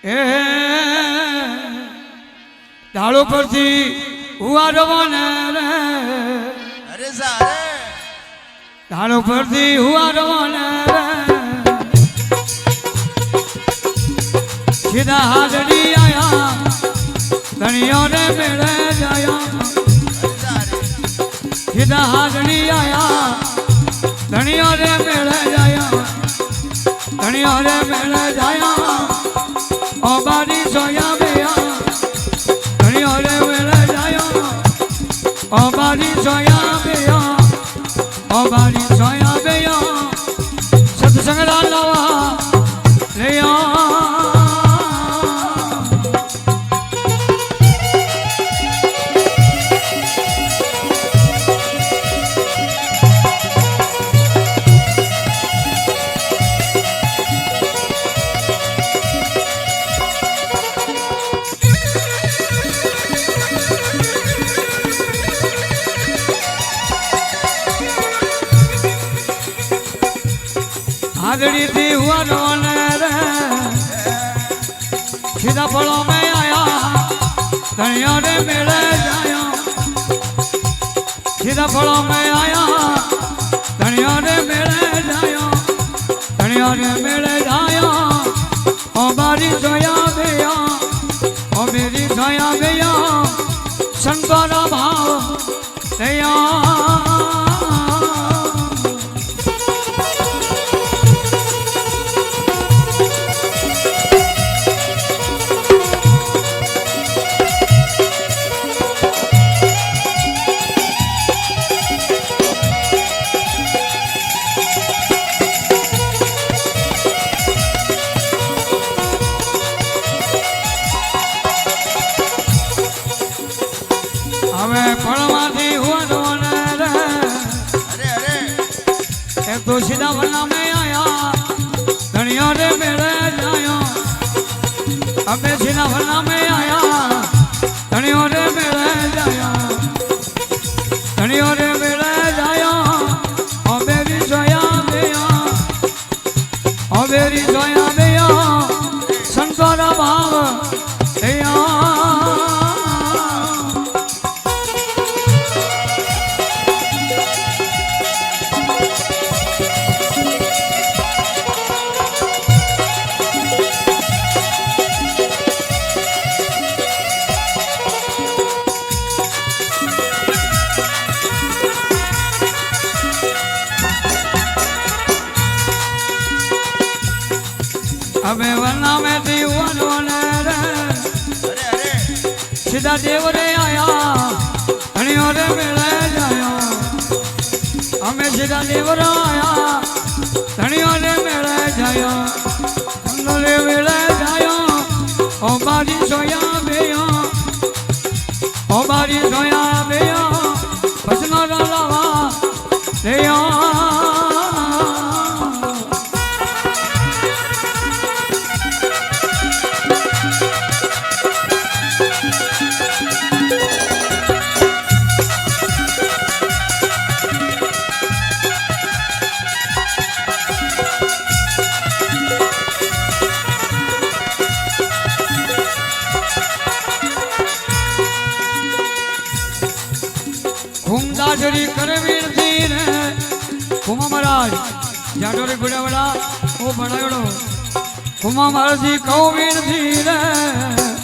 એ ઢાળો પરથી હુવારવાને રે અરે સારે ઢાળો પરથી હુવારવાને રે સીધા હાજરી આયા ધણીઓ રે મેળે જાયા સીધા હાજરી આયા ધણીઓ રે મેળે જાયા ધણીઓ રે મેળે જાયા ઓ બારી સોયા બેયા ધણીઓ રે મેળે જાયા ઓ બારી સોયા બેયા ઓ બારી સોયા બેયા સત્સંગ લાવા લેયા हाजरी थी हुआ रोने रे सीधा फलों में आया धनिया रे मेले जाया सीधा फलों में आया धनिया रे मेले जाया धनिया रे मेले जाया ओ बारी सोया भैया ओ मेरी सोया भैया संतोरा भाव दया तो सीधा वरना में आया धनिया रे मेले जाया अबे सीधा वरना में आया धनिया रे मेले जाया धनिया रे मेले जाया ओ बेरी सोया बेया ओ बेरी सोया बेया संतोरा भाव दया अबे वरना में थी वने रे सीधा देव रे आया धनियो रे मेले जाया हमें सीधा देव रे आया धनियो रे मेले जाया धनियो रे मेले जाया ओ बारी सोया बेया ओ बारी सोया बेया भजना लावा देया घूमदाजरी करवीर थी रे घुमा महाराज जाडोरी गुड़ावड़ा वो बनायोड़ो घुमा महाराज जी कौवीर थी रे